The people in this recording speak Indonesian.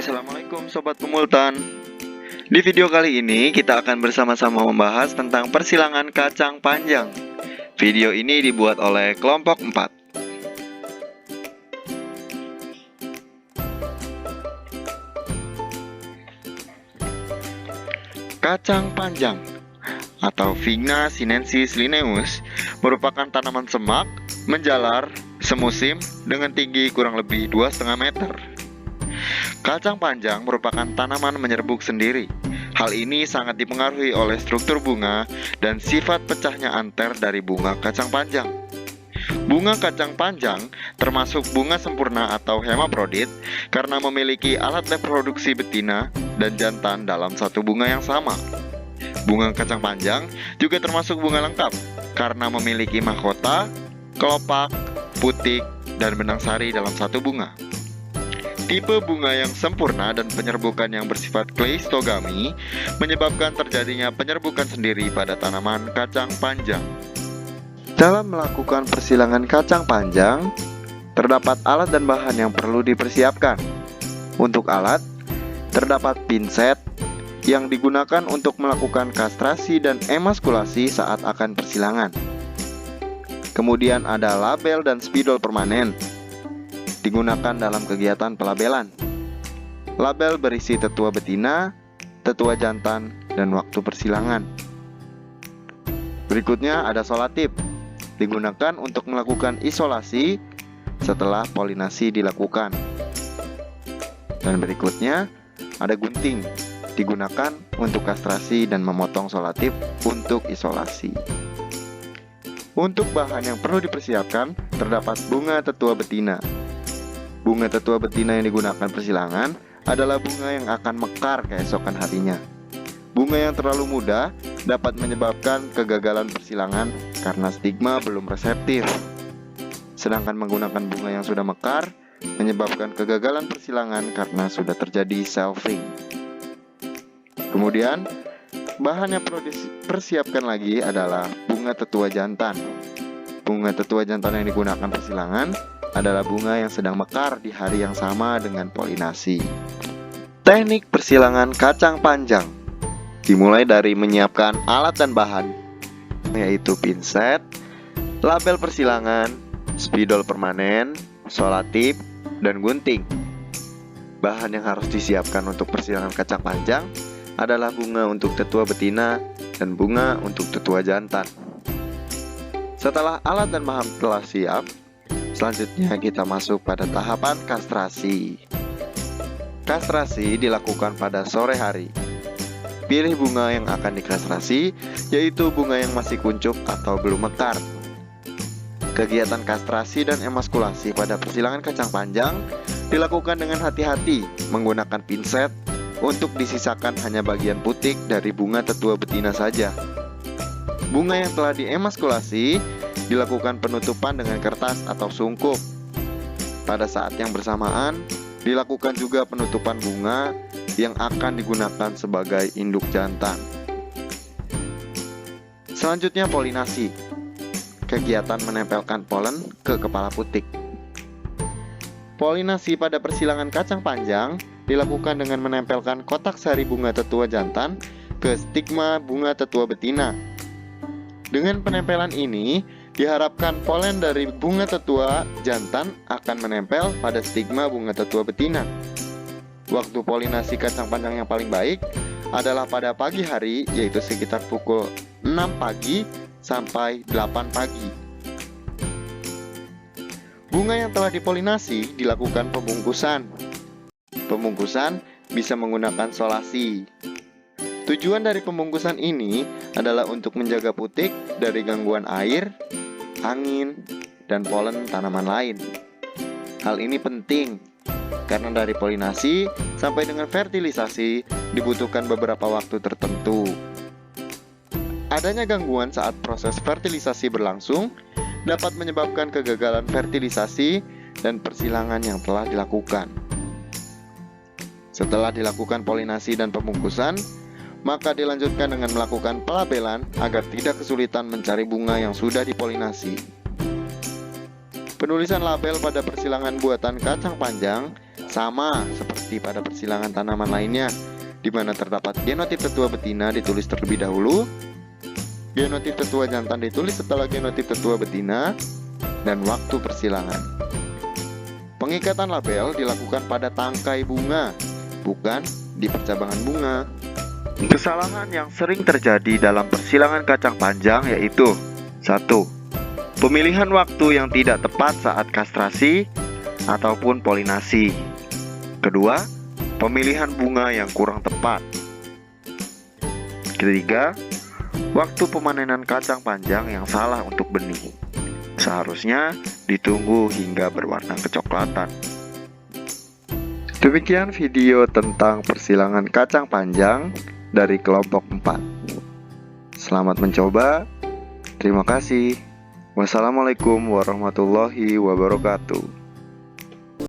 Assalamualaikum Sobat Pemultan. Di video kali ini kita akan bersama-sama membahas tentang persilangan kacang panjang. Video ini dibuat oleh kelompok 4. Kacang panjang atau Vigna sinensis linnaeus merupakan tanaman semak, menjalar, semusim dengan tinggi kurang lebih 2,5 meter. Kacang panjang merupakan tanaman menyerbuk sendiri. Hal ini sangat dipengaruhi oleh struktur bunga dan sifat pecahnya anter dari bunga kacang panjang. Bunga kacang panjang termasuk bunga sempurna atau hermaprodit karena memiliki alat reproduksi betina dan jantan dalam satu bunga yang sama. Bunga kacang panjang juga termasuk bunga lengkap karena memiliki mahkota, kelopak, putik, dan benang sari dalam satu bunga. Tipe bunga yang sempurna dan penyerbukan yang bersifat kleistogami menyebabkan terjadinya penyerbukan sendiri pada tanaman kacang panjang. Dalam melakukan persilangan kacang panjang, terdapat alat dan bahan yang perlu dipersiapkan. Untuk alat, terdapat pinset yang digunakan untuk melakukan kastrasi dan emaskulasi saat akan persilangan. Kemudian ada label dan spidol permanen digunakan dalam kegiatan pelabelan. Label berisi tetua betina, tetua jantan, dan waktu persilangan. Berikutnya ada solatip, digunakan untuk melakukan isolasi setelah polinasi dilakukan. Dan berikutnya ada gunting, digunakan untuk kastrasi dan memotong solatip untuk isolasi. Untuk bahan yang perlu dipersiapkan, terdapat bunga tetua betina. Bunga tetua betina yang digunakan persilangan adalah bunga yang akan mekar keesokan harinya. Bunga yang terlalu muda dapat menyebabkan kegagalan persilangan karena stigma belum reseptif. Sedangkan menggunakan bunga yang sudah mekar menyebabkan kegagalan persilangan karena sudah terjadi selfing. Kemudian, bahan yang perlu dipersiapkan lagi adalah bunga tetua jantan. Bunga tetua jantan yang digunakan persilangan adalah bunga yang sedang mekar di hari yang sama dengan polinasi. Teknik persilangan kacang panjang dimulai dari menyiapkan alat dan bahan, yaitu pinset, label persilangan, spidol permanen, solatip, dan gunting. Bahan yang harus disiapkan untuk persilangan kacang panjang adalah bunga untuk tetua betina dan bunga untuk tetua jantan. Setelah alat dan bahan telah siap, selanjutnya kita masuk pada tahapan kastrasi. Kastrasi dilakukan pada sore hari. Pilih bunga yang akan dikastrasi, yaitu bunga yang masih kuncup atau belum mekar. Kegiatan kastrasi dan emaskulasi pada persilangan kacang panjang dilakukan dengan hati-hati menggunakan pinset untuk disisakan hanya bagian putik dari bunga tetua betina saja. Bunga yang telah diemaskulasi dilakukan penutupan dengan kertas atau sungkup. Pada saat yang bersamaan, dilakukan juga penutupan bunga yang akan digunakan sebagai induk jantan. Selanjutnya polinasi. Kegiatan menempelkan polen ke kepala putik. Polinasi pada persilangan kacang panjang dilakukan dengan menempelkan kotak sari bunga tetua jantan ke stigma bunga tetua betina. Dengan penempelan ini, diharapkan polen dari bunga tetua jantan akan menempel pada stigma bunga tetua betina. Waktu polinasi kacang panjang yang paling baik adalah pada pagi hari, yaitu sekitar pukul 6 pagi sampai 8 pagi. Bunga yang telah dipolinasi dilakukan pembungkusan. Pembungkusan bisa menggunakan solasi. Tujuan dari pembungkusan ini adalah untuk menjaga putik dari gangguan air, angin, dan polen tanaman lain. Hal ini penting karena dari polinasi sampai dengan fertilisasi dibutuhkan beberapa waktu tertentu. Adanya gangguan saat proses fertilisasi berlangsung dapat menyebabkan kegagalan fertilisasi dan persilangan yang telah dilakukan. Setelah dilakukan polinasi dan pembungkusan, maka dilanjutkan dengan melakukan pelabelan agar tidak kesulitan mencari bunga yang sudah dipolinasi. Penulisan label pada persilangan buatan kacang panjang sama seperti seperti pada persilangan tanaman lainnya, di mana terdapat genotip tetua betina ditulis terlebih dahulu, genotip tetua jantan ditulis setelah genotip tetua betina, dan waktu persilangan. Pengikatan label dilakukan pada tangkai bunga, bukan di percabangan bunga. Kesalahan yang sering terjadi dalam persilangan kacang panjang yaitu 1. Pemilihan waktu yang tidak tepat saat kastrasi ataupun polinasi. Kedua, pemilihan bunga yang kurang tepat. Ketiga, waktu pemanenan kacang panjang yang salah untuk benih. Seharusnya ditunggu hingga berwarna kecoklatan. Demikian video tentang persilangan kacang panjang dari kelompok 4. Selamat mencoba. Terima kasih. Wassalamualaikum warahmatullahi wabarakatuh.